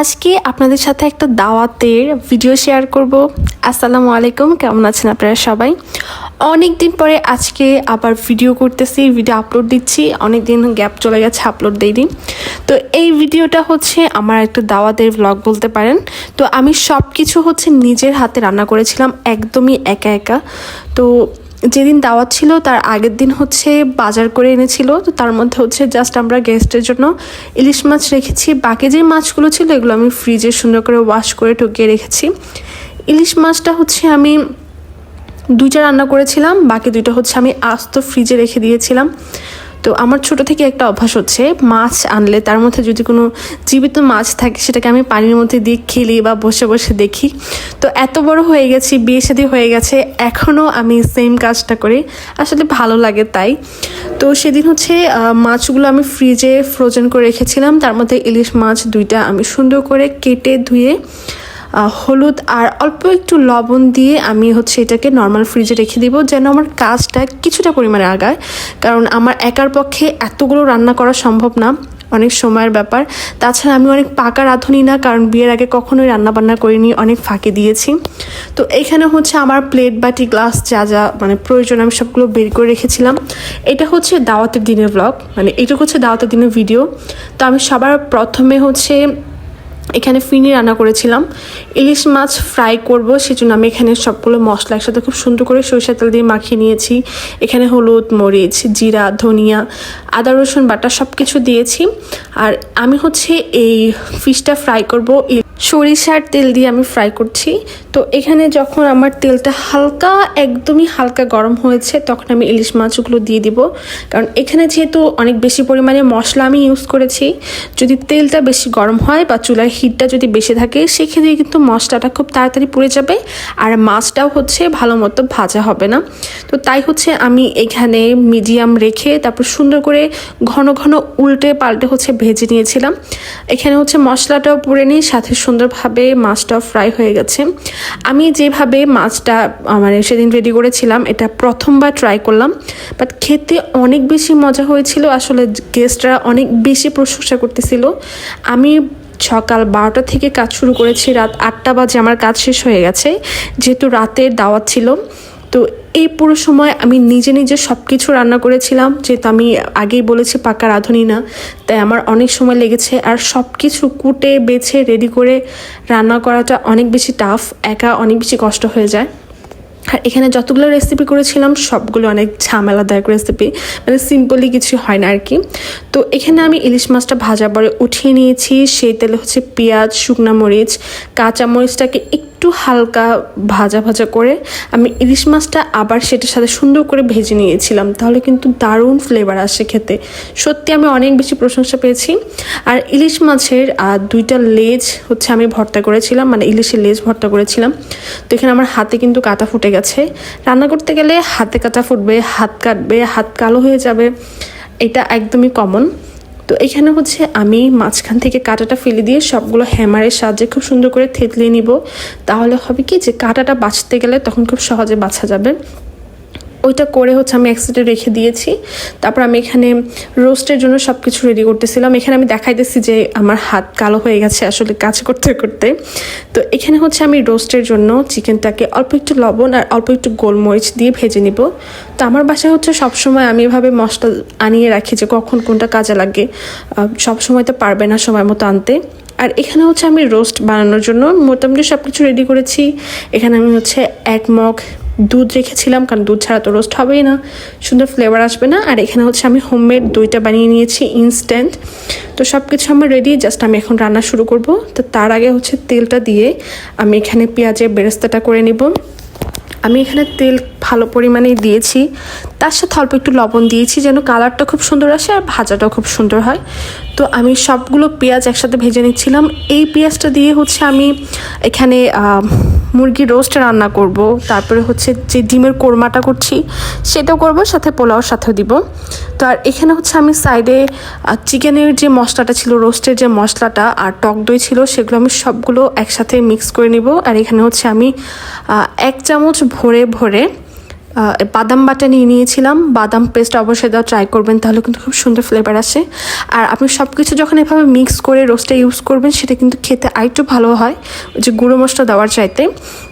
আজকে আপনাদের সাথে একটা দাওয়াতের ভিডিও শেয়ার করব। আসসালামু আলাইকুম, কেমন আছেন আপনারা সবাই? অনেক দিন পরে আজকে আবার ভিডিও করতেছি, ভিডিও আপলোড দিচ্ছি। অনেক দিন গ্যাপ চলে গেছে, আপলোড দিইনি। তো এই ভিডিওটা হচ্ছে আমার একটা দাওয়াতের ব্লগ বলতে পারেন। তো আমি সব কিছু হচ্ছে নিজের হাতে রান্না করেছিলাম, একদমই একা একা। তো যেদিন দাওয়াত ছিল তার আগের দিন হচ্ছে বাজার করে এনেছিল। তো তার মধ্যে হচ্ছে জাস্ট আমরা গেস্টের জন্য ইলিশ মাছ রেখেছি। বাকি যে মাছগুলো ছিল এগুলো আমি ফ্রিজে সুন্দর করে ওয়াশ করে ঢুকিয়ে রেখেছি। ইলিশ মাছটা হচ্ছে আমি দুইটা রান্না করেছিলাম, বাকি দুইটা হচ্ছে আমি আস্ত ফ্রিজে রেখে দিয়েছিলাম। তো আমার ছোট থেকে একটা অভ্যাস হচ্ছে, মাছ আনলে তার মধ্যে যদি কোনো জীবিত মাছ থাকে সেটাকে আমি পানির মধ্যে দিয়ে খেলি বা বসে বসে দেখি। তো এত বড় হয়ে গেছি, বিয়ে শাদী হয়ে গেছে, এখনও আমি সেম কাজটা করি, আসলে ভালো লাগে তাই। তো সেদিন হচ্ছে মাছগুলো আমি ফ্রিজে ফ্রোজেন করে রেখেছিলাম। তার মধ্যে ইলিশ মাছ দুইটা আমি সুন্দর করে কেটে ধুয়ে হলুদ আর অল্প একটু লবণ দিয়ে আমি হচ্ছে এটাকে নর্মাল ফ্রিজে রেখে দিব, যেন আমার কাজটা কিছুটা পরিমাণে আগায়। কারণ আমার একার পক্ষে এতগুলো রান্না করা সম্ভব না, অনেক সময়ের ব্যাপার। তাছাড়া আমি অনেক পাকা রাঁধুনি না, কারণ বিয়ের আগে কখনোই রান্নাবান্না করিনি, অনেক ফাঁকি দিয়েছি। তো এখানে হচ্ছে আমার প্লেট বাটি গ্লাস যা যা মানে প্রয়োজন আমি সবগুলো বের করে রেখেছিলাম। এটা হচ্ছে দাওয়াতের দিনের ব্লগ, মানে এটা হচ্ছে দাওয়াতের দিনের ভিডিও। তো আমি সবার প্রথমে হচ্ছে এখানে ফিনি রান্না করেছিলাম, ইলিশ মাছ ফ্রাই করব, সেজন্য আমি এখানে সবগুলো মশলা একসাথে খুব সুন্দর করে সরিষার তেল দিয়ে মাখিয়ে নিয়েছি। এখানে হলুদ, মরিচ, জিরা, ধনিয়া, আদা রসুন বাটা সব কিছু দিয়েছি। আর আমি হচ্ছে এই ফিশটা ফ্রাই করব সরিষার তেল দিয়ে আমি ফ্রাই করছি। তো এখানে যখন আমার তেলটা হালকা, একদমই হালকা গরম হয়েছে, তখন আমি ইলিশ মাছগুলো দিয়ে দিব। কারণ এখানে যেহেতু অনেক বেশি পরিমাণে মশলা আমি ইউজ করেছি, যদি তেলটা বেশি গরম হয় বা চুলার হিটটা যদি বেশি থাকে, সেক্ষেত্রে কিন্তু মশলাটা খুব তাড়াতাড়ি পুড়ে যাবে আর মাছটাও হচ্ছে ভালো মতো ভাজা হবে না। তো তাই হচ্ছে আমি এখানে মিডিয়াম রেখে তারপর সুন্দর করে ঘন ঘন উল্টে পাল্টে হচ্ছে ভেজে নিয়েছিলাম। এখানে হচ্ছে মশলাটাও পুড়ে নিই, সাথে সুন্দরভাবে মাছটাও ফ্রাই হয়ে গেছে। আমি যেভাবে মাছটা মানে সেদিন রেডি করেছিলাম, এটা প্রথমবার ট্রাই করলাম, বাট খেতে অনেক বেশি মজা হয়েছিল। আসলে গেস্টরা অনেক বেশি প্রশংসা করতেছিল। আমি সকাল 12টা থেকে কাজ শুরু করেছি, রাত 8টা বাজে আমার কাজ শেষ হয়ে গেছে, যেহেতু রাতের দাওয়াত ছিল। তো এই পুরো সময় আমি নিজে নিজে সব কিছু রান্না করেছিলাম, যেহেতু আমি আগেই বলেছি পাকা রাঁধুনি না, তাই আমার অনেক সময় লেগেছে। আর সব কিছু কুটে বেছে রেডি করে রান্না করাটা অনেক বেশি টাফ, একা অনেক বেশি কষ্ট হয়ে যায়। আর এখানে যতগুলো রেসিপি করেছিলাম সবগুলো অনেক ঝামেলাদায়ক রেসিপি, মানে সিম্পলি কিছু হয় না আর কি। তো এখানে আমি ইলিশ মাছটা ভাজার পরে উঠিয়ে নিয়েছি। সেই তেলে হচ্ছে পেঁয়াজ, শুকনা মরিচ, কাঁচা মরিচটাকে একটু হালকা ভাজা ভাজা করে আমি ইলিশ মাছটা আবার সেটার সাথে সুন্দর করে ভেজে নিয়েছিলাম, তাহলে কিন্তু দারুণ ফ্লেভার আসে খেতে। সত্যি আমি অনেক বেশি প্রশংসা পেয়েছি। আর ইলিশ মাছের দুইটা লেজ হচ্ছে আমি ভর্তা করেছিলাম, মানে ইলিশের লেজ ভর্তা করেছিলাম। তো এখানে আমার হাতে কিন্তু কাটা ফুটে গেছে। রান্না করতে গেলে হাতে কাটা ফুটবে, হাত কাটবে, হাত কালো হয়ে যাবে, এটা একদমই কমন। তো এখানে হচ্ছে আমি মাঝখান থেকে কাঁটাটা ফেলে দিয়ে সবগুলো হ্যামারের সাহায্যে খুব সুন্দর করে থেতলিয়ে নিব। তাহলে হবে কি যে কাঁটাটা বাছতে গেলে তখন খুব সহজে বাছা যাবে। ওইটা করে হচ্ছে আমি এক সাইডে রেখে দিয়েছি। তারপর আমি এখানে রোস্টের জন্য সব কিছু রেডি করতেছিলাম। এখানে আমি দেখাইতেছি যে আমার হাত কালো হয়ে গেছে আসলে কাজ করতে করতে। তো এখানে হচ্ছে আমি রোস্টের জন্য চিকেনটাকে অল্প একটু লবণ আর অল্প একটু গোলমরিচ দিয়ে ভেজে নিব। তো আমার বাসায় হচ্ছে সবসময় আমি এভাবে মশলা আনিয়ে রাখি যে কখন কোনটা কাজে লাগে, সবসময় তো পারবে না সময় মতো আনতে। আর এখানে হচ্ছে আমি রোস্ট বানানোর জন্য মোটামুটি সব কিছু রেডি করেছি। এখানে আমি হচ্ছে 1 মগ দুধ রেখেছিলাম, কারণ দুধ ছাড়া তো রোস্ট হবেই না, সুন্দর ফ্লেভার আসবে না। আর এখানে হচ্ছে আমি হোমমেড দইটা বানিয়ে নিয়েছি ইনস্ট্যান্ট। তো সব কিছু আমার রেডি, জাস্ট আমি এখন রান্না শুরু করব। তো তার আগে হচ্ছে তেলটা দিয়ে আমি এখানে পেঁয়াজের বেরেস্তাটা করে নিব। আমি এখানে তেল ভালো পরিমাণেই দিয়েছি, তার সাথে অল্প একটু লবণ দিয়েছি যেন কালারটা খুব সুন্দর আসে আর ভাজাটাও খুব সুন্দর হয়। তো আমি সবগুলো পেঁয়াজ একসাথে ভেজে নিচ্ছিলাম। এই পেঁয়াজটা দিয়ে হচ্ছে আমি এখানে মুরগির রোস্ট রান্না করব, তারপরে হচ্ছে যে ডিমের কোরমাটা করছি সেটাও করব, সাথে পোলাওর সাথেও দিব। তো আর এখানে হচ্ছে আমি সাইডে চিকেনের যে মশলাটা ছিল, রোস্টের যে মশলাটা আর টক দই ছিল, সেগুলো আমি সবগুলো একসাথে মিক্স করে নিব। আর এখানে হচ্ছে আমি 1 চামচ ভরে ভরে বাদাম বাটা নিয়ে নিয়েছিলাম। বাদাম পেস্ট অবশ্যই দেওয়া ট্রাই করবেন, তাহলে কিন্তু খুব সুন্দর ফ্লেভার আসে। আর আপনি সব কিছু যখন এভাবে মিক্স করে রোস্টে ইউজ করবেন, সেটা কিন্তু খেতে আরেকটু ভালো হয় ওই যে গুঁড়ো মশলা দেওয়ার চাইতে।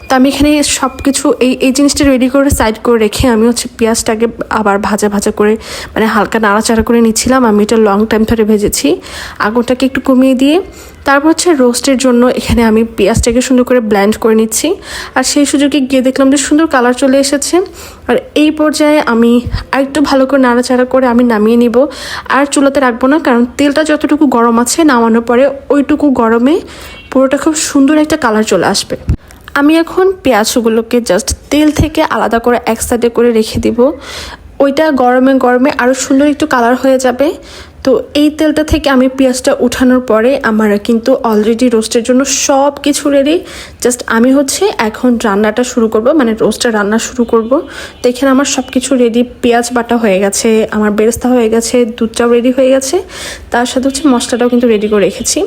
তো আমি এখানে সব কিছু এই জিনিসটা রেডি করে সাইড করে রেখে আমি হচ্ছে পেঁয়াজটাকে আবার ভাজা ভাজা করে মানে হালকা নাড়াচাড়া করে নিচ্ছিলাম। আমি এটা লং টাইম ধরে ভেজেছি। আগুনটাকে একটু কমিয়ে দিয়ে তারপর হচ্ছে রোস্টের জন্য এখানে আমি পেঁয়াজটাকে সুন্দর করে ব্লেন্ড করে নিচ্ছি। আর সেই সুযোগে গিয়ে দেখলাম যে সুন্দর কালার চলে এসেছে। আর এই পর্যায়ে আমি আরেকটু ভালো করে নাড়াচাড়া করে আমি নামিয়ে নিব। আর চুলাতে রাখবো না, কারণ তেলটা যতটুকু গরম আছে নামানোর পরে ওইটুকু গরমে পুরোটা খুব সুন্দর একটা কালার চলে আসবে। আমি এখন পেঁয়াজগুলোকে জাস্ট তেল থেকে আলাদা করে এক সাইডে করে রেখে দিব। ওইটা গরমে গরমে আরও সুন্দর একটু কালার হয়ে যাবে। তো এই তেলটা থেকে আমি পেঁয়াজটা উঠানোর পরে আমার কিন্তু অলরেডি রোস্টের জন্য সব কিছু রেডি। জাস্ট আমি হচ্ছে এখন রান্নাটা শুরু করব, মানে রোস্টটা রান্না শুরু করব। তো এখানে আমার সব কিছু রেডি, পেঁয়াজ বাটা হয়ে গেছে, আমার বেরেস্তা হয়ে গেছে, দুধটাও রেডি হয়ে গেছে, তার সাথে হচ্ছে মশলাটাও কিন্তু রেডি করে রেখেছি।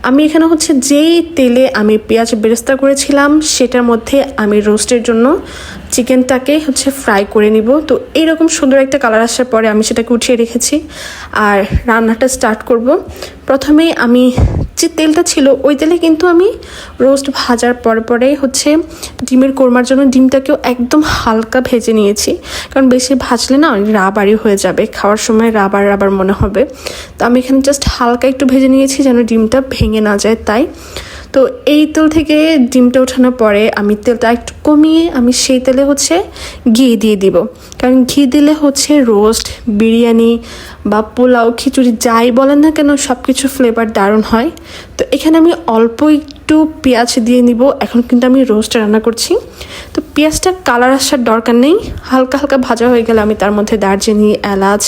আমি এখানে হচ্ছে যেই তেলে আমি পেঁয়াজ বেরেস্তা করেছিলাম সেটার মধ্যে আমি রোস্টের জন্য চিকেনটাকে হচ্ছে ফ্রাই করে নিব। তো এইরকম সুন্দর একটা কালার আসার পরে আমি সেটাকে উঠিয়ে রেখেছি আর রান্নাটা স্টার্ট করব। প্রথমে আমি যে তেলটা ছিল ওই তেলে কিন্তু আমি রোস্ট ভাজার পরে হচ্ছে ডিমের কোরমার জন্য ডিমটাকেও একদম হালকা ভেজে নিয়েছি, কারণ বেশি ভাজলে না রাবারই হয়ে যাবে, খাওয়ার সময় রাবার মনে হবে। তো আমি এখানে জাস্ট হালকা একটু ভেজে নিয়েছি যেন ডিমটা ভেঙে না যায় তাই। তো এই তেল থেকে ডিমটা ওঠানোর পরে আমি তেলটা একটু কমিয়ে আমি সেই তেলে হচ্ছে ঘি দিয়ে দিব, কারণ ঘি দিলে হচ্ছে রোস্ট, বিরিয়ানি বা পোলাও, খিচুড়ি যাই বলেন না কেন সব কিছু ফ্লেভার দারুণ হয়। তো এখানে আমি অল্প একটু পেঁয়াজ দিয়ে নিব। এখন কিন্তু আমি রোস্ট রান্না করছি, তো পেঁয়াজটা কালার আসার দরকার নেই, হালকা হালকা ভাজা হয়ে গেলে আমি তার মধ্যে দারচিনি, এলাচ,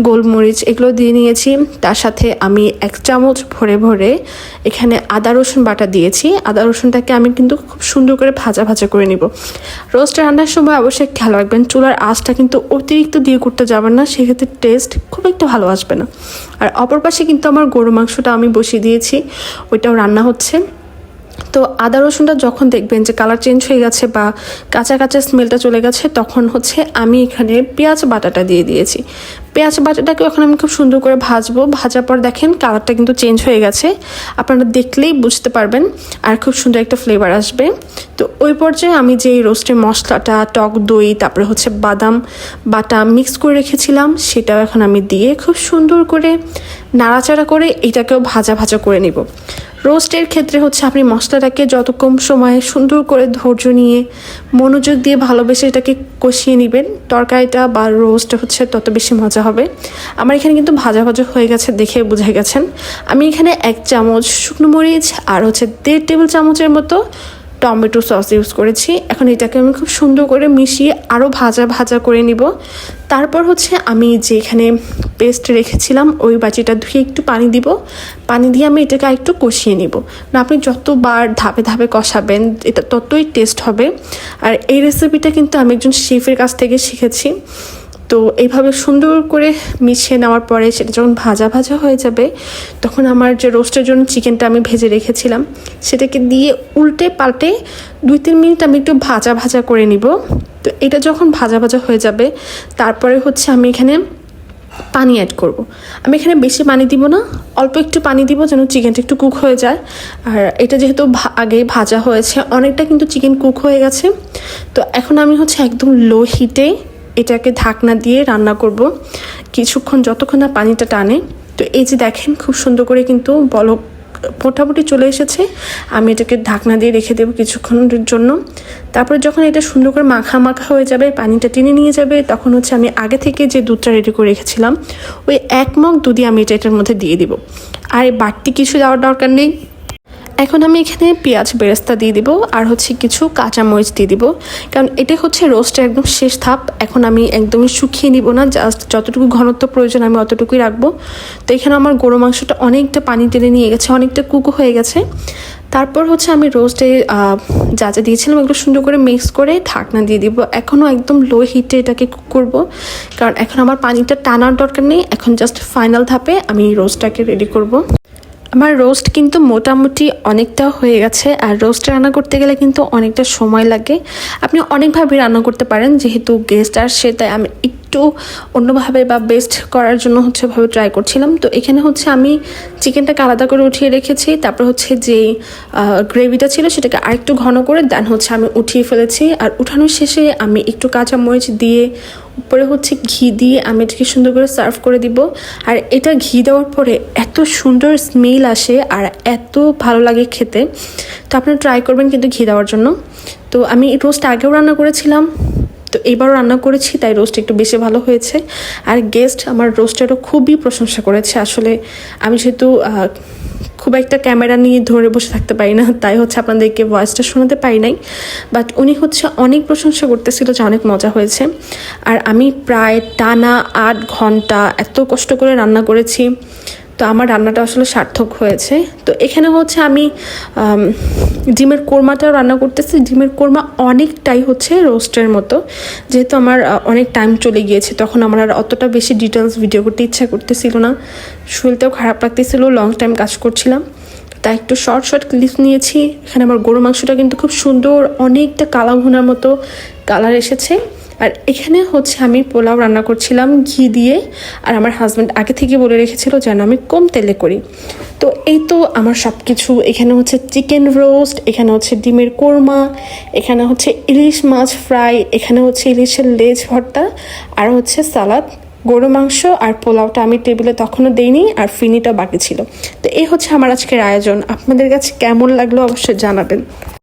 গোলমরিচ এগুলো দিয়ে নিয়েছি। তার সাথে আমি 1 চামচ ভরে এখানে আদা রসুন বাটা দিয়েছি। আদা রসুনটাকে আমি কিন্তু খুব সুন্দর করে ভাজা করে নিব। রোস্ট রান্নার সময় অবশ্যই খেয়াল রাখবেন চুলার আঁচটা কিন্তু অতিরিক্ত দিয়ে করতে যাবেন না, সেক্ষেত্রে টেস্ট খুব একটা ভালো আসবে না। আর অপর পাশে কিন্তু আমার গরু মাংসটা আমি বসিয়ে দিয়েছি, ওইটাও রান্না হচ্ছে। তো আদা রসুনটা যখন দেখবেন যে কালার চেঞ্জ হয়ে গেছে বা কাঁচা কাঁচা স্মেলটা চলে গেছে, তখন হচ্ছে আমি এখানে পেঁয়াজ বাটাটা দিয়ে দিয়েছি। পেঁয়াজ বাটাটাকে এখন আমি খুব সুন্দর করে ভাজবো। ভাজার পর দেখেন কালারটা কিন্তু চেঞ্জ হয়ে গেছে, আপনারা দেখলেই বুঝতে পারবেন, আর খুব সুন্দর একটা ফ্লেভার আসবে। তো ওই পর্যায়ে আমি যে রোস্টের মশলাটা, টক দই, তারপরে হচ্ছে বাদাম বাটা মিক্স করে রেখেছিলাম সেটাও এখন আমি দিয়ে খুব সুন্দর করে নাড়াচাড়া করে এটাকেও ভাজা করে নিব। রোস্টের ক্ষেত্রে হচ্ছে আপনি মশলাটাকে যত কম সময়ে সুন্দর করে ধৈর্য নিয়ে মনোযোগ দিয়ে ভালোবেসে এটাকে কষিয়ে নেবেন, তরকারিটা বা রোস্ট হচ্ছে তত বেশি মজা হবে। আমার এখানে কিন্তু ভাজা হয়ে গেছে, দেখে বুঝে গেছেন। আমি এখানে 1 চামচ শুকনো মরিচ আর হচ্ছে 1.5 টেবিল চামচের মতো টমেটো সস ইউজ করেছি। এখন এটাকে আমি খুব সুন্দর করে মিশিয়ে আরও ভাজা করে নিব। তারপর হচ্ছে আমি যেখানে পেস্ট রেখেছিলাম ওই বাটিটা ধুয়ে একটু পানি দিব, পানি দিয়ে আমি এটাকে একটু কষিয়ে নিব। না আপনি যতবার ধাপে কষাবেন এটা ততই টেস্ট হবে। আর এই রেসিপিটা কিন্তু আমি একজন শেফের কাছ থেকে শিখেছি। তো এইভাবে সুন্দর করে মিশিয়ে নেওয়ার পরে সেটা যখন ভাজা হয়ে যাবে, তখন আমার যে রোস্টের জন্য চিকেনটা আমি ভেজে রেখেছিলাম সেটাকে দিয়ে উল্টে পাল্টে 2-3 মিনিট আমি একটু ভাজা করে নিব। তো এটা যখন ভাজা হয়ে যাবে, তারপরে হচ্ছে আমি এখানে পানি অ্যাড করব। আমি এখানে বেশি পানি দিব না, অল্প একটু পানি দিব যেন চিকেনটা একটু কুক হয়ে যায়। আর এটা যেহেতু আগে ভাজা হয়েছে, অনেকটা কিন্তু চিকেন কুক হয়ে গেছে। তো এখন আমি হচ্ছে একদম লো হিটে এটাকে ঢাকনা দিয়ে রান্না করব কিছুক্ষণ, যতক্ষণ না পানিটা টানে। তো এই যে দেখেন খুব সুন্দর করে কিন্তু বলক মোটামুটি চলে এসেছে। আমি এটাকে ঢাকনা দিয়ে রেখে দেবো কিছুক্ষণের জন্য। তারপরে যখন এটা সুন্দর করে মাখা হয়ে যাবে, পানিটা টেনে নিয়ে যাবে, তখন হচ্ছে আমি আগে থেকে যে দুধটা রেডি করে রেখেছিলাম ওই 1 মগ দুধই আমি এটার মধ্যে দিয়ে দিব। আর বাড়তি কিছু দেওয়ার দরকার নেই। এখন আমি এখানে পেঁয়াজ বেরেস্তা দিয়ে দিব আর হচ্ছে কিছু কাঁচামরিচ দিয়ে দিব, কারণ এটা হচ্ছে রোস্টের একদম শেষ ধাপ। এখন আমি একদমই শুকিয়ে নিব না, জাস্ট যতটুকু ঘনত্ব প্রয়োজন আমি অতটুকুই রাখবো। তো এখানে আমার গরু মাংসটা অনেকটা পানি টেনে নিয়ে গেছে, অনেকটা কুকো হয়ে গেছে। তারপর হচ্ছে আমি রোস্টে যা দিয়েছিলাম এগুলো সুন্দর করে মিক্স করে ঢাকনা দিয়ে দিব। এখনও একদম লো হিটে এটাকে কুক করব, কারণ এখন আমার পানিটা টানার দরকার নেই। এখন জাস্ট ফাইনাল ধাপে আমি রোস্টটাকে রেডি করব। আমার রোস্ট কিন্তু মোটামুটি অনেকটা হয়ে গেছে। আর রোস্ট রান্না করতে গেলে কিন্তু অনেকটা সময় লাগে। আপনি অনেকভাবে রান্না করতে পারেন, যেহেতু গেস্ট আসছে তাই আমি একটু অন্যভাবে বা বেস্ট করার জন্য ভাবে ট্রাই করছিলাম। তো এখানে আমি চিকেনটাকে আলাদা করে উঠিয়ে রেখেছি, তারপর যে গ্রেভিটা ছিল সেটাকে আরেকটু ঘন করে দেন আমি উঠিয়ে ফেলেছি। আর উঠানোর শেষে আমি একটু কাঁচামরিচ দিয়ে উপরে ঘি দিয়ে আমি এটাকে সুন্দর করে সার্ভ করে দিব। আর এটা ঘি দেওয়ার পরে এত সুন্দর স্মেল আসে আর এত ভালো লাগে খেতে। তো আপনারা ট্রাই করবেন কিন্তু ঘি দেওয়ার জন্য। তো আমি রোস্ট আগেও রান্না করেছিলাম, তো এবারও রান্না করেছি, তাই রোস্ট একটু বেশি ভালো হয়েছে। আর গেস্ট আমার রোস্টেরও খুবই প্রশংসা করেছে। আসলে আমি যেহেতু খুব একটা ক্যামেরা নিয়ে ধরে বসে থাকতে পারি না, তাই আপনাদেরকে ভয়েসটা শোনাতে পারি নাই, বাট উনি অনেক প্রশংসা করতেছিল যে অনেক মজা হয়েছে। আর আমি প্রায় টানা 8 ঘন্টা এত কষ্ট করে রান্না করেছি, তো আমার রান্নাটা আসলে সার্থক হয়েছে। তো এখানে আমি ডিমের কোরমাটাও রান্না করতেছি। ডিমের কোরমা অনেকটাই রোস্টের মতো, যেহেতু আমার অনেক টাইম চলে গিয়েছে, তখন আমার আর অতটা বেশি ডিটেলস ভিডিও করতে ইচ্ছা করতেছিল না, শরীরটাও খারাপ লাগতেছিল, লং টাইম কাজ করছিলাম, তাই একটু শর্ট শর্ট ক্লিপ নিয়েছি। এখানে আমার গরু মাংসটা কিন্তু খুব সুন্দর অনেকটা কালা ভুনার মতো কালার এসেছে। আর এখানে আমি পোলাও রান্না করছিলাম ঘি দিয়ে। আর আমার হাজব্যান্ড আগে থেকে বলে রেখেছিল যেন আমি কম তেলে করি। তো এই তো আমার সব কিছু, এখানে চিকেন রোস্ট, এখানে ডিমের কোরমা, এখানে ইলিশ মাছ ফ্রাই, এখানে ইলিশের লেজ ভর্তা, আর সালাদ, গরু মাংস আর পোলাওটা আমি টেবিলে তখনও দেইনি, আর ফিনিটা বাকি ছিল। তো এই আমার আজকের আয়োজন। আপনাদের কাছে কেমন লাগলো অবশ্যই জানাবেন।